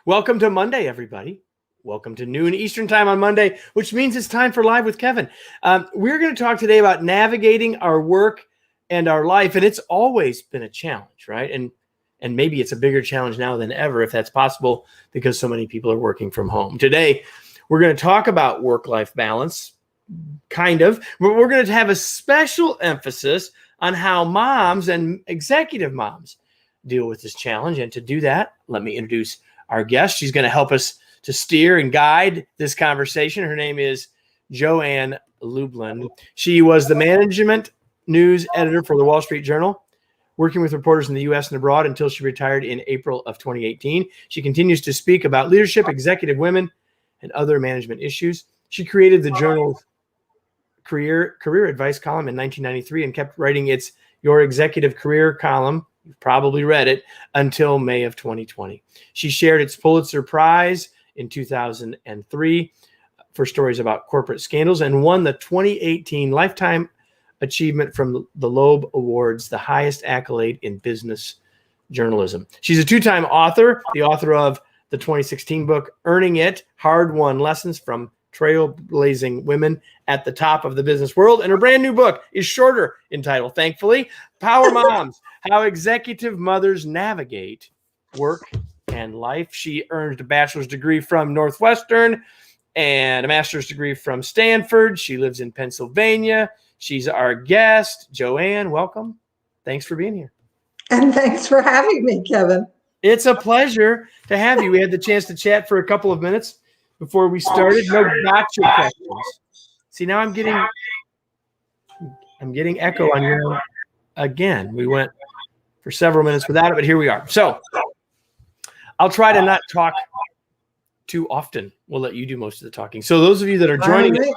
Welcome to Monday, everybody. Welcome to noon Eastern time on Monday, which means it's time for Live with Kevin. We're going to talk today about navigating our work and our life, and it's always been a challenge, right? And maybe it's a bigger challenge now than ever, if that's possible, because so many people are working from home. Today, we're going to talk about work-life balance, kind of, but we're going to have a special emphasis on how moms and executive moms deal with this challenge. And to do that, let me introduce our guest. She's going to help us to steer and guide this conversation. Her name is Joann Lublin. She was the management news editor for the Wall Street Journal, working with reporters in the U.S. and abroad until she retired in April of 2018. She continues to speak about leadership, executive women, and other management issues. She created the journal's career advice column in 1993 and kept writing its Your Executive Career column. You've probably read it until May of 2020. She shared its Pulitzer Prize in 2003 for stories about corporate scandals and won the 2018 Lifetime Achievement from the Loeb Awards, the highest accolade in business journalism. She's a two-time author, the author of the 2016 book, Earning It, Hard-Won Lessons from Trailblazing Women at the Top of the Business World. And her brand new book is shorter in title, thankfully, Power Moms, How Executive Mothers Navigate Work and Life. She earned a bachelor's degree from Northwestern and a master's degree from Stanford. She lives in Pennsylvania. She's our guest. Joann, welcome. Thanks for being here. And thanks for having me, Kevin. It's a pleasure to have you. We had the chance to chat for a couple of minutes before we started. No gotcha questions. See, now I'm getting echo on your again. We went for several minutes without it, but here we are. So I'll try to not talk too often. We'll let you do most of the talking. So those of you that are joining us,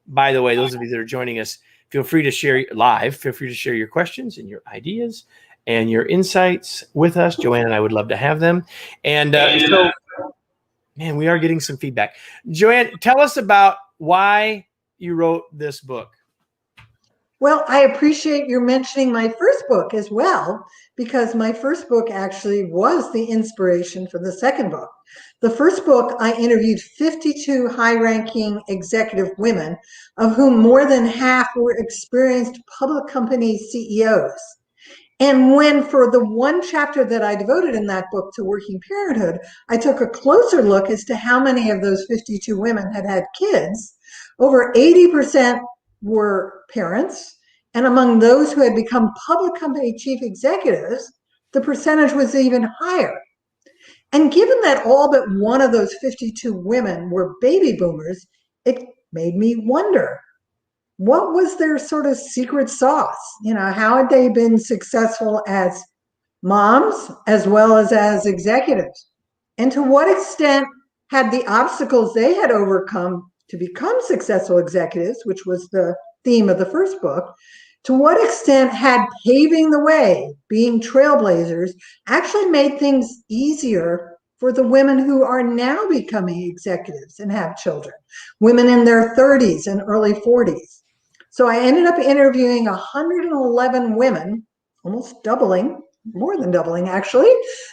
by the way, those of you that are joining us, feel free to share live. Feel free to share your questions and your ideas and your insights with us. Joann and I would love to have them. And so, man, we are getting some feedback. Joann, tell us about why you wrote this book. Well, I appreciate your mentioning my first book as well, because my first book actually was the inspiration for the second book. The first book, I interviewed 52 high-ranking executive women, of whom more than half were experienced public company CEOs. And when, for the one chapter that I devoted in that book to working parenthood, I took a closer look as to how many of those 52 women had had kids. Over 80% were parents, and among those who had become public company chief executives, the percentage was even higher. And given that all but one of those 52 women were baby boomers, it made me wonder, what was their sort of secret sauce? You know, how had they been successful as moms as well as executives? And to what extent had the obstacles they had overcome to become successful executives, which was the theme of the first book, to what extent had paving the way, being trailblazers, actually made things easier for the women who are now becoming executives and have children, women in their 30s and early 40s. So I ended up interviewing 111 women, almost doubling, more than doubling actually,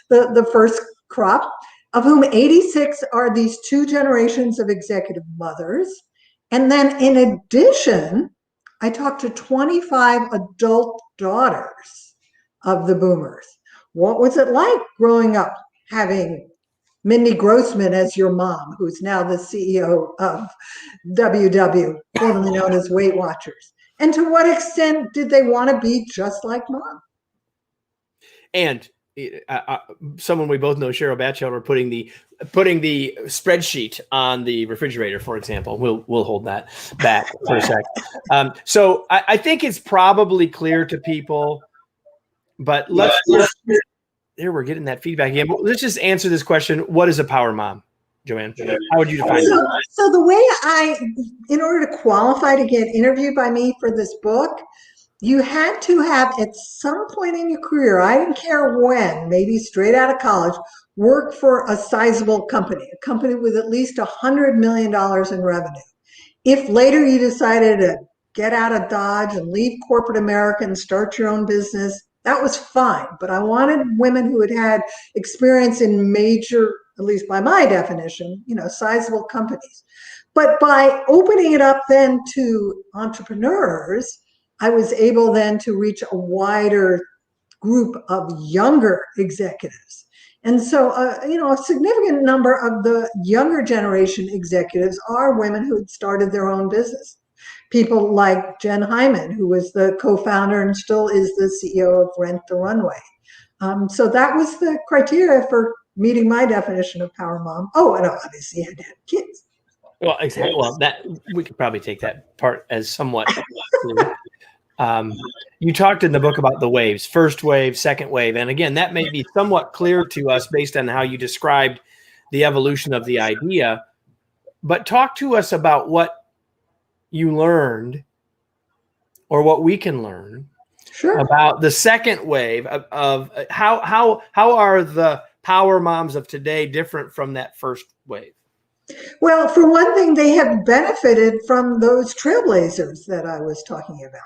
the first crop, of whom 86 are these two generations of executive mothers. And then in addition, I talked to 25 adult daughters of the boomers. What was it like growing up having Mindy Grossman as your mom, who's now the CEO of WW, formerly known as Weight Watchers? And to what extent did they want to be just like mom? And someone we both know, Cheryl Batchelder, putting the spreadsheet on the refrigerator, for example. We'll hold that back for a sec. So I think it's probably clear to people, but let's there we're getting that feedback again. But let's just answer this question: what is a power mom, Joann? How would you define it? So the way in order to qualify to get interviewed by me for this book, you had to have at some point in your career, I didn't care when, maybe straight out of college, work for a sizable company, a company with at least $100 million in revenue. If later you decided to get out of Dodge and leave corporate America and start your own business, that was fine. But I wanted women who had had experience in major at least by my definition, sizable companies. But by opening it up then to entrepreneurs, I was able then to reach a wider group of younger executives. And so, a significant number of the younger generation executives are women who had started their own business. People like Jen Hyman, who was the co-founder and still is the CEO of Rent the Runway. So that was the criteria for meeting my definition of power mom. Oh, and obviously you had to have kids. Well, exactly. Well, that we could probably take that part as somewhat. You talked in the book about the waves, first wave, second wave. And again, that may be somewhat clear to us based on how you described the evolution of the idea. But talk to us about what you learned or what we can learn about the second wave of how are the power moms of today different from that first wave? Well, for one thing, they have benefited from those trailblazers that I was talking about.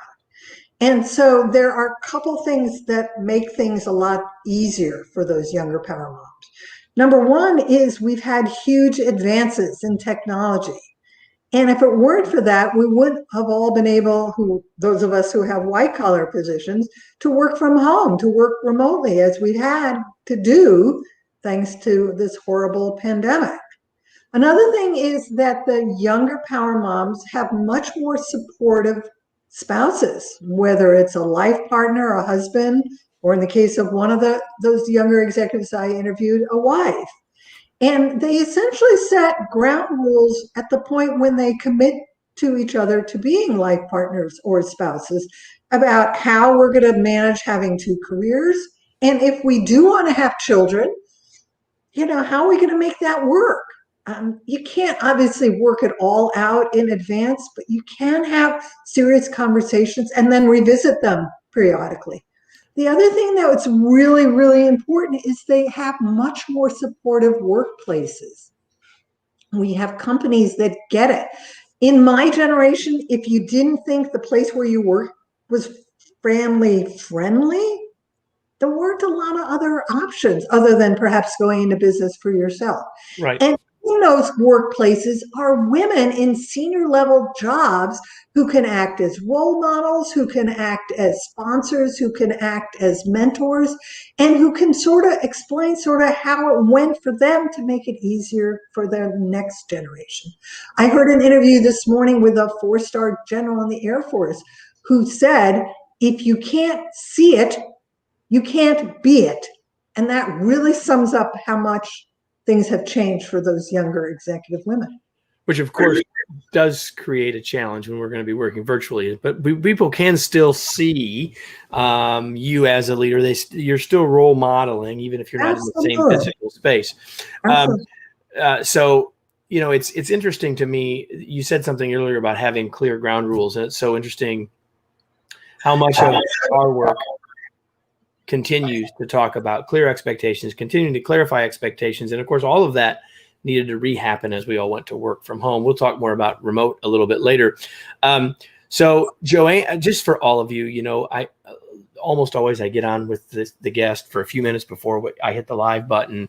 And so there are a couple things that make things a lot easier for those younger power moms. Number one is we've had huge advances in technology. And if it weren't for that, we would have all been able, those of us who have white collar positions, to work from home, to work remotely as we've had to do thanks to this horrible pandemic. Another thing is that the younger power moms have much more supportive spouses, whether it's a life partner, a husband, or in the case of one of those younger executives I interviewed, a wife. And they essentially set ground rules at the point when they commit to each other to being life partners or spouses about how we're going to manage having two careers. And if we do want to have children, how are we going to make that work? You can't obviously work it all out in advance, but you can have serious conversations and then revisit them periodically. The other thing that's really, really important is they have much more supportive workplaces. We have companies that get it. In my generation, if you didn't think the place where you work was family friendly, there weren't a lot of other options other than perhaps going into business for yourself. Right. And in those workplaces are women in senior level jobs who can act as role models, who can act as sponsors, who can act as mentors, and who can sort of explain how it went for them to make it easier for their next generation. I heard an interview this morning with a 4-star general in the Air Force who said, if you can't see it, you can't be it. And that really sums up how much things have changed for those younger executive women. Which, of course, does create a challenge when we're going to be working virtually. But people can still see you as a leader. You're still role modeling, even if you're not in the same physical space. So, it's interesting to me. You said something earlier about having clear ground rules. And it's so interesting how much of our work continues to talk about clear expectations, continuing to clarify expectations. And of course, all of that needed to rehappen as we all went to work from home. We'll talk more about remote a little bit later. So Joann, just for all of you, I almost always I get on with the guest for a few minutes before I hit the live button.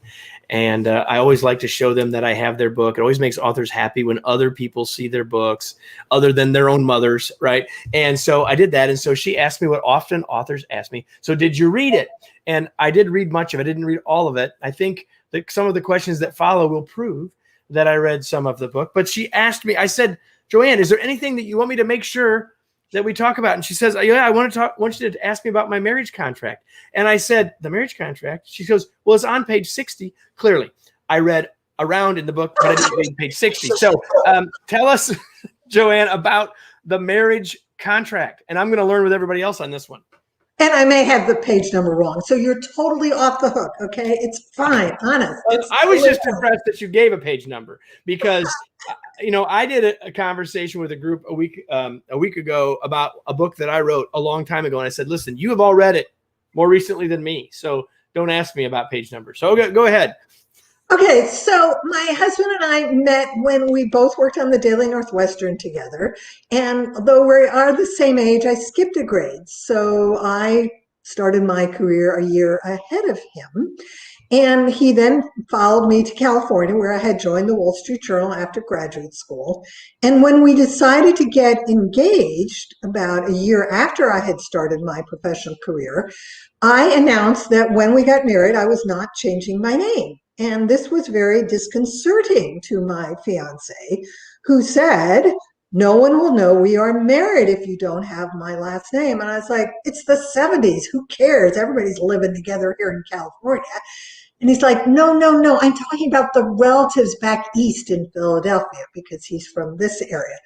And I always like to show them that I have their book. It always makes authors happy when other people see their books other than their own mothers, right? And so I did that. And so she asked me what often authors ask me. So did you read it? And I did read much of it. I didn't read all of it. I think that some of the questions that follow will prove that I read some of the book. But she asked me, I said, Joann, is there anything that you want me to make sure that we talk about? And she says, yeah, I want you to ask me about my marriage contract. And I said, the marriage contract? She goes, well, it's on page 60. Clearly, I read around in the book, but I didn't read page 60. So tell us, Joann, about the marriage contract. And I'm going to learn with everybody else on this one. And I may have the page number wrong. So you're totally off the hook, okay? It's fine, honest. I was just impressed that you gave a page number because, I did a conversation with a group a week ago about a book that I wrote a long time ago. And I said, listen, you have all read it more recently than me. So don't ask me about page numbers. So go ahead. Okay, so my husband and I met when we both worked on the Daily Northwestern together. And though we are the same age, I skipped a grade. So I started my career a year ahead of him. And he then followed me to California, where I had joined the Wall Street Journal after graduate school. And when we decided to get engaged, about a year after I had started my professional career, I announced that when we got married, I was not changing my name. And this was very disconcerting to my fiance, who said, no one will know we are married if you don't have my last name. And I was like, it's the 70s. Who cares? Everybody's living together here in California. And he's like, no, no, no. I'm talking about the relatives back east in Philadelphia because he's from this area.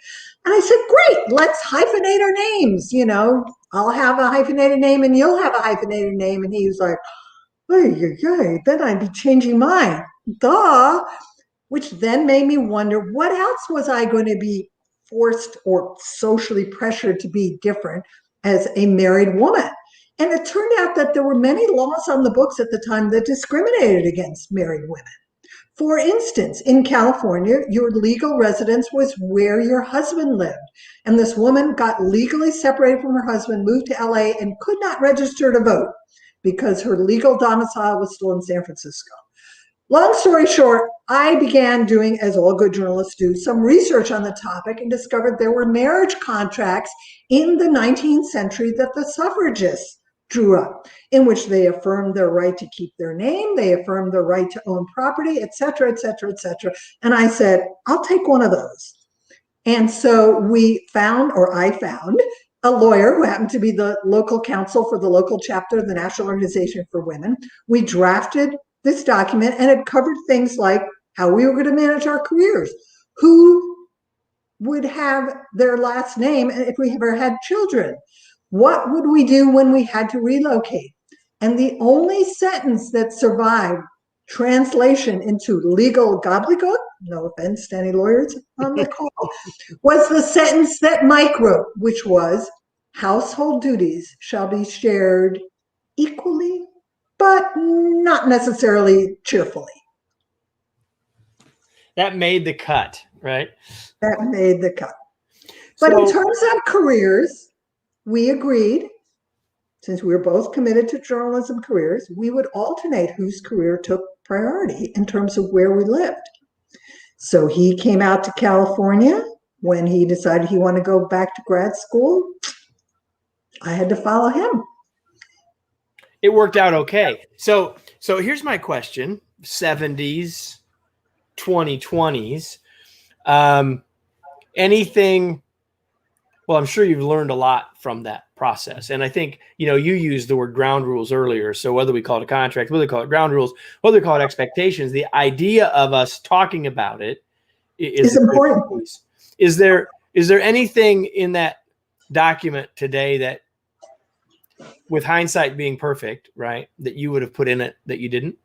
And I said, great, let's hyphenate our names. You know, I'll have a hyphenated name and you'll have a hyphenated name. And he was like, hey, then I'd be changing mine. Duh. Which then made me wonder, what else was I going to be forced or socially pressured to be different as a married woman? And it turned out that there were many laws on the books at the time that discriminated against married women. For instance, in California, your legal residence was where your husband lived. And this woman got legally separated from her husband, moved to LA, and could not register to vote because her legal domicile was still in San Francisco. Long story short, I began doing, as all good journalists do, some research on the topic and discovered there were marriage contracts in the 19th century that the suffragists drew up, in which they affirmed their right to keep their name, they affirmed their right to own property, et cetera, et cetera, et cetera. And I said, I'll take one of those. And so I found a lawyer who happened to be the local counsel for the local chapter of the National Organization for Women. We drafted this document, and it covered things like how we were going to manage our careers, who would have their last name if we ever had children, what would we do when we had to relocate. And the only sentence that survived translation into legal gobbledygook, no offense to any lawyers on the call, was the sentence that Mike wrote, which was, household duties shall be shared equally, but not necessarily cheerfully. That made the cut, right? That made the cut. But in terms of careers, we agreed, since we were both committed to journalism careers, we would alternate whose career took priority in terms of where we lived. So he came out to California when he decided he wanted to go back to grad school. I had to follow him. It worked out okay. So here's my question: 70s, 2020s, anything? Well, I'm sure you've learned a lot from that process, and I think you used the word ground rules earlier. So whether we call it a contract, whether we call it ground rules, whether we call it expectations, the idea of us talking about it is important. Is there anything in that document today that, with hindsight being perfect, right, that you would have put in it that you didn't?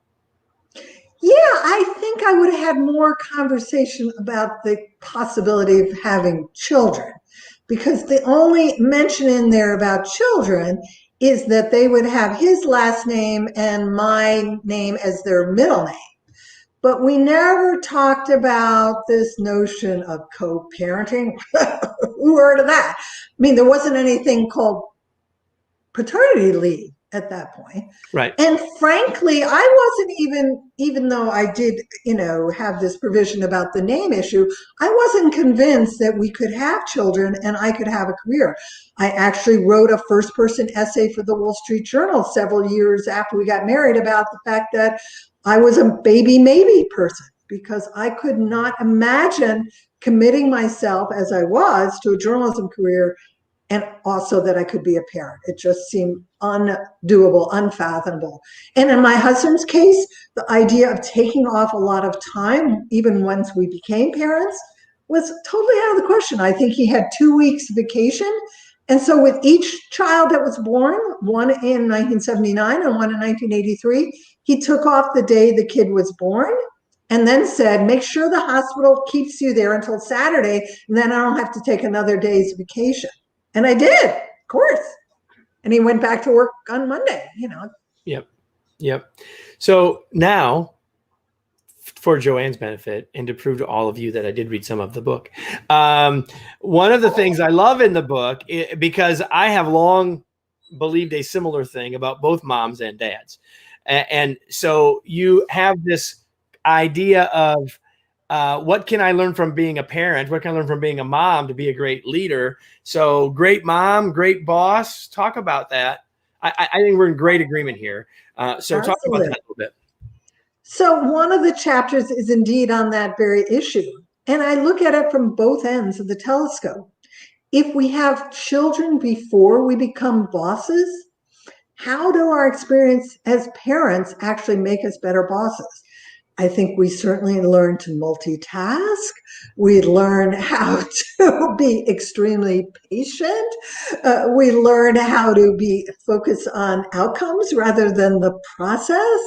Yeah, I think I would have had more conversation about the possibility of having children, because the only mention in there about children is that they would have his last name and my name as their middle name. But we never talked about this notion of co-parenting. Who heard of that? I mean, there wasn't anything called paternity leave at that point. Right. And frankly, I wasn't even though I did, have this provision about the name issue, I wasn't convinced that we could have children and I could have a career. I actually wrote a first person essay for the Wall Street Journal several years after we got married about the fact that I was a baby maybe person, because I could not imagine committing myself as I was to a journalism career and also that I could be a parent. It just seemed undoable, unfathomable. And in my husband's case, the idea of taking off a lot of time, even once we became parents, was totally out of the question. I think he had 2 weeks vacation. And so with each child that was born, one in 1979 and one in 1983, he took off the day the kid was born and then said, make sure the hospital keeps you there until Saturday, and then I don't have to take another day's vacation. And I did, of course. And he went back to work on Monday, Yep. So now, for Joann's benefit and to prove to all of you that I did read some of the book, one of the things I love in the book, because I have long believed a similar thing about both moms and dads. And so you have this idea of what can I learn from being a parent? What can I learn from being a mom to be a great leader? So great mom, great boss. Talk about that. I think we're in great agreement here. So talk about that a little bit. So one of the chapters is indeed on that very issue. And I look at it from both ends of the telescope. If we have children before we become bosses, how do our experience as parents actually make us better bosses? I think we certainly learn to multitask. We learn how to be extremely patient. We learn how to be focused on outcomes rather than the process.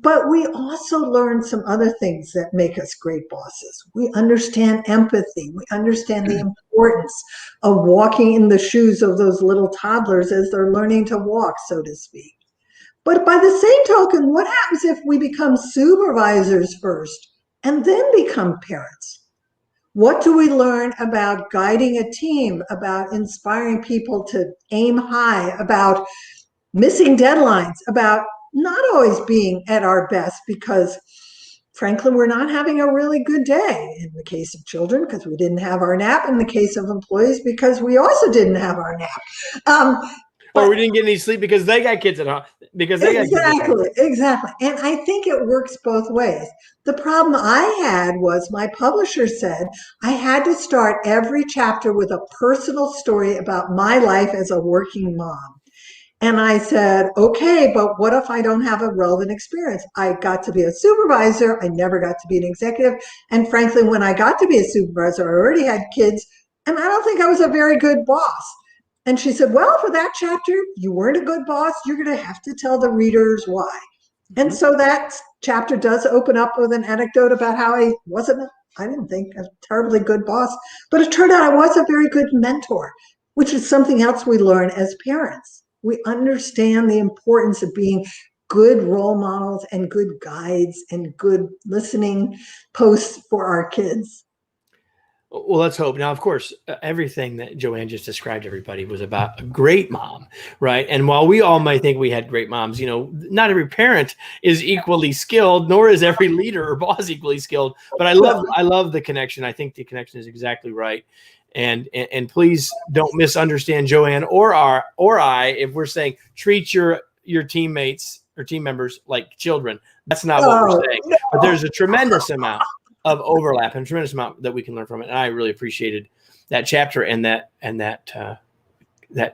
But we also learn some other things that make us great bosses. We understand empathy. We understand the importance of walking in the shoes of those little toddlers as they're learning to walk, so to speak. But by the same token, what happens if we become supervisors first and then become parents? What do we learn about guiding a team, about inspiring people to aim high, about missing deadlines, about not always being at our best because, frankly, we're not having a really good day in the case of children because we didn't have our nap, in the case of employees because we also didn't have our nap. Or we didn't get any sleep because they got kids at home. Exactly. And I think it works both ways. The problem I had was my publisher said I had to start every chapter with a personal story about my life as a working mom. And I said, okay, but what if I don't have a relevant experience? I got to be a supervisor. I never got to be an executive. And frankly, when I got to be a supervisor, I already had kids, and I don't think I was a very good boss. And she said, well, for that chapter, you weren't a good boss. You're going to have to tell the readers why. And so that chapter does open up with an anecdote about how I didn't think, a terribly good boss, but it turned out I was a very good mentor, which is something else we learn as parents. We understand the importance of being good role models and good guides and good listening posts for our kids. Well, let's hope. Now, of course, everything that Joann just described to everybody was about a great mom, right? And while we all might think we had great moms, not every parent is equally skilled, nor is every leader or boss equally skilled. But I love the connection. I think the connection is exactly right. And please don't misunderstand Joann or I if we're saying treat your teammates or team members like children. That's not what we're saying. No. But there's a tremendous amount of overlap and a tremendous amount that we can learn from it. And I really appreciated that chapter and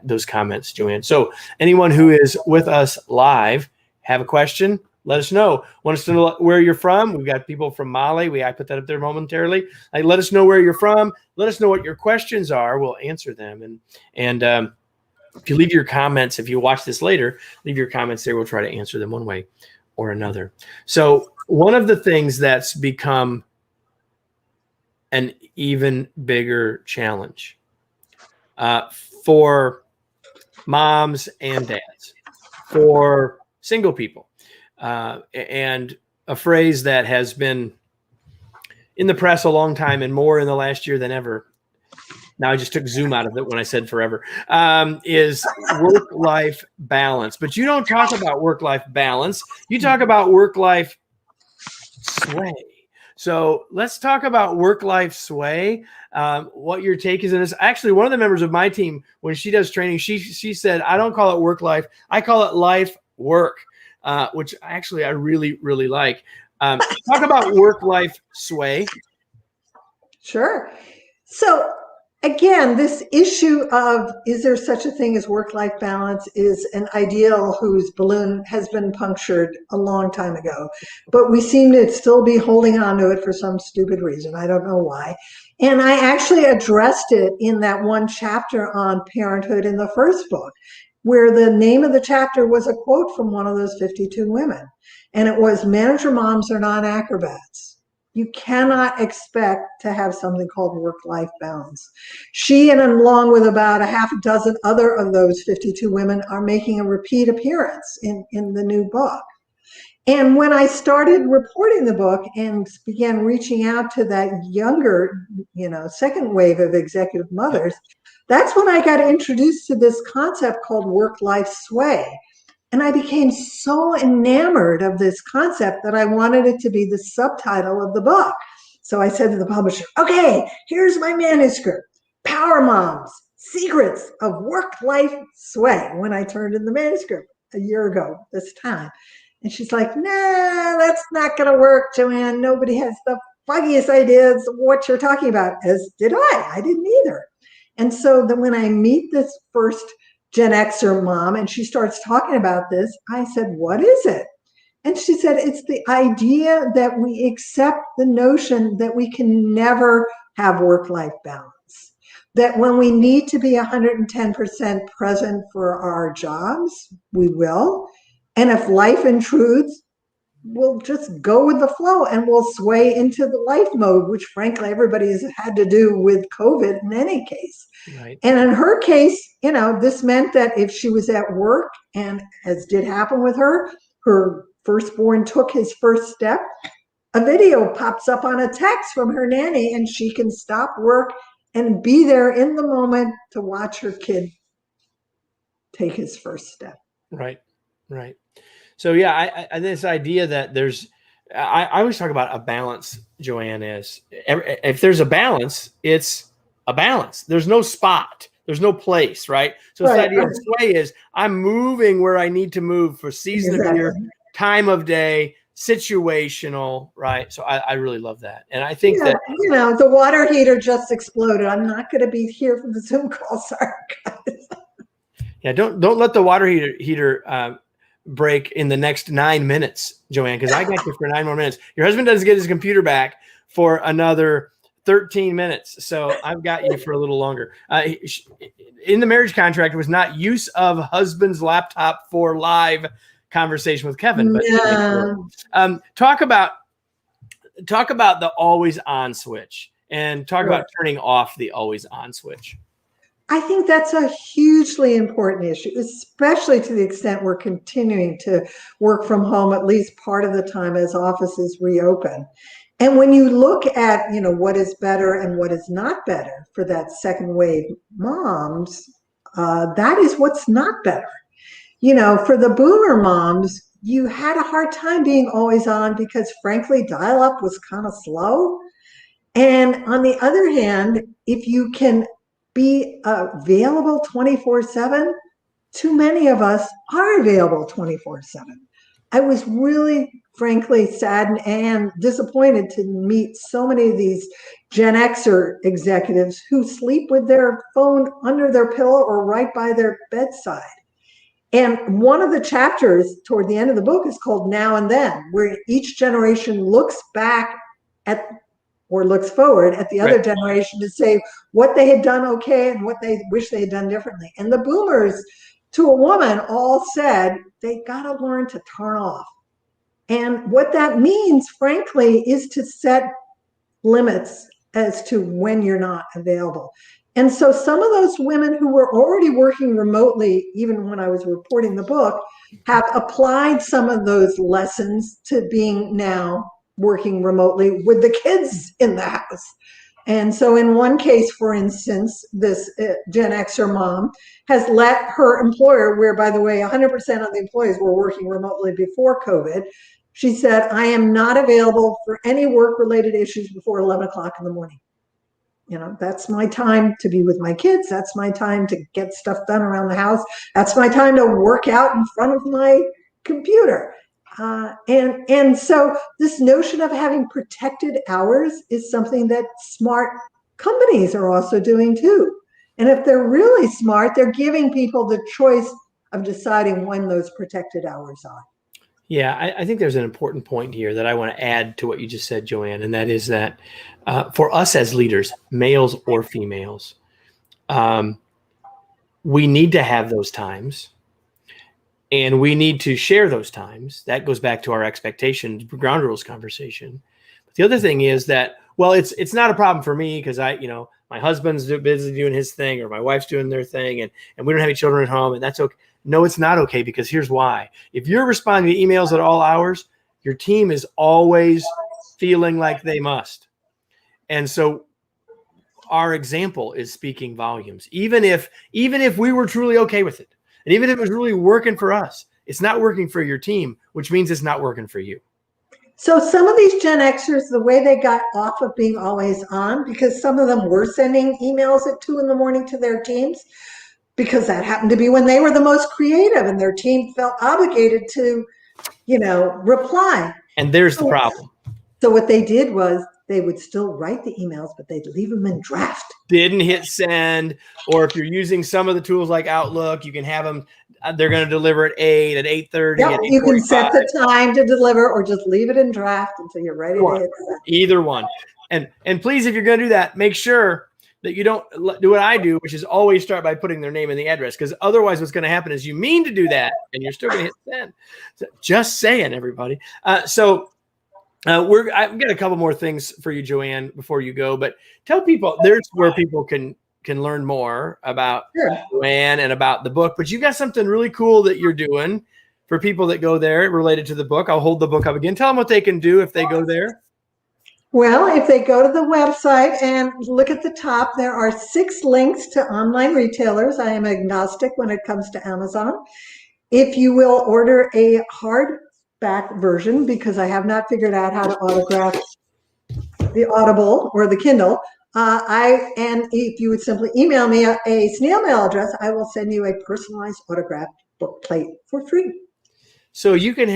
those comments, Joann. So anyone who is with us live, have a question, let us know. Want us to know where you're from? We've got people from Mali. I put that up there momentarily. Let us know where you're from. Let us know what your questions are. We'll answer them. And if you leave your comments, if you watch this later, leave your comments there. We'll try to answer them one way or another. So one of the things that's become an even bigger challenge for moms and dads, for single people, and a phrase that has been in the press a long time and more in the last year than ever. Now I just took Zoom out of it when I said forever, is work-life balance. But you don't talk about work-life balance. You talk about work-life sway. So let's talk about work-life sway. What your take is in this. Actually, one of the members of my team, when she does training, she said, I don't call it work-life. I call it life-work, which actually I really, really like. Talk about work-life sway. Sure. So again, this issue of is there such a thing as work-life balance is an ideal whose balloon has been punctured a long time ago, but we seem to still be holding on to it for some stupid reason. I don't know why. And I actually addressed it in that one chapter on parenthood in the first book, where the name of the chapter was a quote from one of those 52 women. And it was, manager moms are not acrobats. You cannot expect to have something called work-life balance. She, and along with about a half a dozen other of those 52 women, are making a repeat appearance in the new book. And when I started reporting the book and began reaching out to that younger, second wave of executive mothers, that's when I got introduced to this concept called work-life sway. And I became so enamored of this concept that I wanted it to be the subtitle of the book. So I said to the publisher, okay, here's my manuscript, Power Moms, Secrets of Work-Life Sway, when I turned in the manuscript a year ago this time. And she's like, nah, that's not going to work, Joann. Nobody has the foggiest ideas of what you're talking about, as did I. I didn't either. And so then when I meet this first Gen Xer mom and she starts talking about this, I said, what is it? And she said, it's the idea that we accept the notion that we can never have work-life balance. That when we need to be 110% present for our jobs, we will. And if life intrudes, we'll just go with the flow and we'll sway into the life mode, which frankly everybody has had to do with COVID in any case. Right. And in her case, this meant that if she was at work, and as did happen with her firstborn took his first step, a video pops up on a text from her nanny and she can stop work and be there in the moment to watch her kid take his first step. Right. So yeah, I this idea that I always talk about a balance, Joann, is if there's a balance, it's a balance. There's no spot. There's no place, right? So the idea of sway is I'm moving where I need to move for season of year, time of day, situational, right? So I really love that. And I think that the water heater just exploded. I'm not going to be here for the Zoom call. Sorry, guys. Yeah, don't let the water heater break in the next 9 minutes, Joann, because I got you for 9 more minutes. Your husband doesn't get his computer back for another 13 minutes. So I've got you for a little longer. In the marriage contract was not use of husband's laptop for live conversation with Kevin. But talk about the always on switch and talk about turning off the always on switch. I think that's a hugely important issue, especially to the extent we're continuing to work from home at least part of the time as offices reopen. And when you look at, what is better and what is not better for that second wave moms, that is what's not better. For the boomer moms, you had a hard time being always on because frankly, dial-up was kind of slow. And on the other hand, if you can be available 24/7, too many of us are available 24/7. I was really, frankly, saddened and disappointed to meet so many of these Gen Xer executives who sleep with their phone under their pillow or right by their bedside. And one of the chapters toward the end of the book is called Now and Then, where each generation looks back at or looks forward at the other generation to say what they had done okay and what they wish they had done differently. And the boomers, to a woman, all said they got to learn to turn off. And what that means, frankly, is to set limits as to when you're not available. And so some of those women who were already working remotely, even when I was reporting the book, have applied some of those lessons to being now working remotely with the kids in the house. And so in one case, for instance, this Gen Xer mom has let her employer, where by the way, 100% of the employees were working remotely before COVID. She said, I am not available for any work-related issues before 11 o'clock in the morning. That's my time to be with my kids. That's my time to get stuff done around the house. That's my time to work out in front of my computer. And so this notion of having protected hours is something that smart companies are also doing too. And if they're really smart, they're giving people the choice of deciding when those protected hours are. Yeah, I think there's an important point here that I want to add to what you just said, Joann, and that is that for us as leaders, males or females, we need to have those times. And we need to share those times. That goes back to our expectations, ground rules conversation. But the other thing is that, it's not a problem for me because my husband's busy doing his thing or my wife's doing their thing and we don't have any children at home and that's okay. No, it's not okay because here's why. If you're responding to emails at all hours, your team is always feeling like they must. And so our example is speaking volumes, even if we were truly okay with it. And even if it was really working for us, It's not working for your team, which means it's not working for you. So some of these Gen Xers, the way they got off of being always on, because some of them were sending emails at 2 a.m. to their teams, because that happened to be when they were the most creative and their team felt obligated to, reply. And there's the problem. So what they did was they would still write the emails, but they'd leave them in draft. Didn't hit send, or if you're using some of the tools like Outlook, you can have them, they're going to deliver at 8, at 8:30. Yep, you can set the time to deliver or just leave it in draft until you're ready to hit send. Either one. And please, if you're going to do that, make sure that you don't do what I do, which is always start by putting their name and the address, because otherwise what's going to happen is you mean to do that and you're still going to hit send. So just saying, everybody. I've got a couple more things for you, Joann, before you go, but tell people there's where people can learn more about Joann and about the book, but you got something really cool that you're doing for people that go there related to the book. I'll hold the book up again. Tell them what they can do if they go there. Well, if they go to the website and look at the top, there are 6 links to online retailers. I am agnostic when it comes to Amazon. If you will order a hardback version, because I have not figured out how to autograph the Audible or the Kindle, and if you would simply email me a snail mail address, I will send you a personalized autographed book plate for free. So you can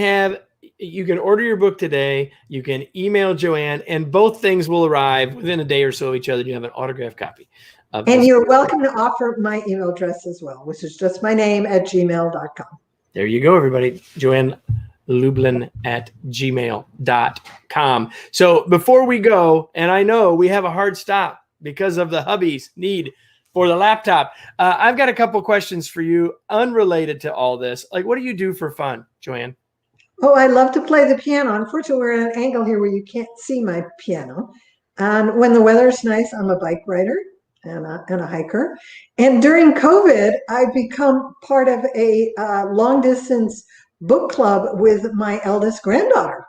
order your book today. You can email Joann, and both things will arrive within a day or so of each other. You have an autographed copy. And you're welcome to offer my email address as well, which is just my name @gmail.com. There you go, everybody. Joann Lublin @gmail.com. So before we go, and I know we have a hard stop because of the hubby's need for the laptop, I've got a couple questions for you unrelated to all this. Like, what do you do for fun, Joann? Oh, I love to play the piano. Unfortunately, we're at an angle here where you can't see my piano. And when the weather's nice, I'm a bike rider and a hiker. And during COVID, I've become part of a long distance book club with my eldest granddaughter.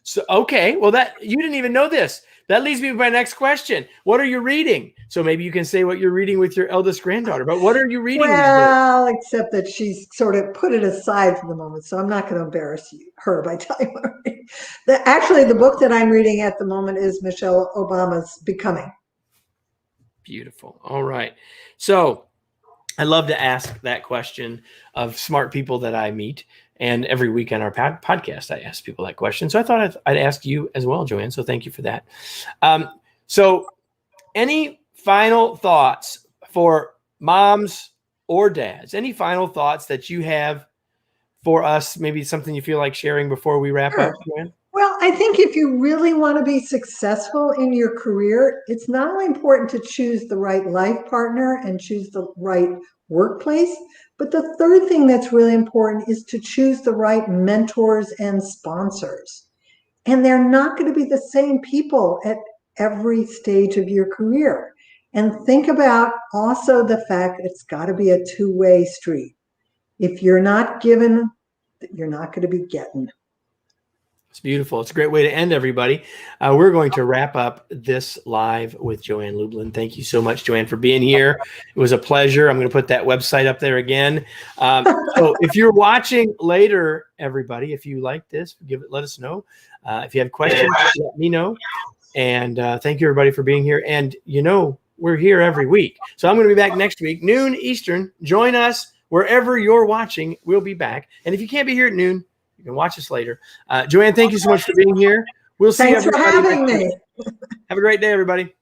So, okay. Well, you didn't even know this. That leads me to my next question. What are you reading? So maybe you can say what you're reading with your eldest granddaughter, but what are you reading? Well, except that she's sort of put it aside for the moment, so I'm not going to embarrass her by telling her. Actually, the book that I'm reading at the moment is Michelle Obama's Becoming. Beautiful. All right. So I love to ask that question of smart people that I meet. And every week on our podcast, I ask people that question. So I thought I'd ask you as well, Joann. So thank you for that. So any final thoughts for moms or dads? Any final thoughts that you have for us? Maybe something you feel like sharing before we wrap up, Joann? Well, I think if you really want to be successful in your career, it's not only important to choose the right life partner and choose the right workplace, but the third thing that's really important is to choose the right mentors and sponsors. And they're not going to be the same people at every stage of your career. And think about also the fact it's got to be a two-way street. If you're not given, you're not going to be getting. It's beautiful. It's a great way to end, everybody. We're going to wrap up this live with Joann Lublin. Thank you so much, Joann, for being here. It was a pleasure. I'm going to put that website up there again. So if you're watching later, everybody, if you like this, let us know. If you have questions, let me know. And thank you, everybody, for being here. And, we're here every week. So I'm going to be back next week, noon Eastern. Join us wherever you're watching. We'll be back. And if you can't be here at noon, you can watch us later. Joann, thank you so much for being here. We'll see you. Thanks for having me. Have a great day, everybody.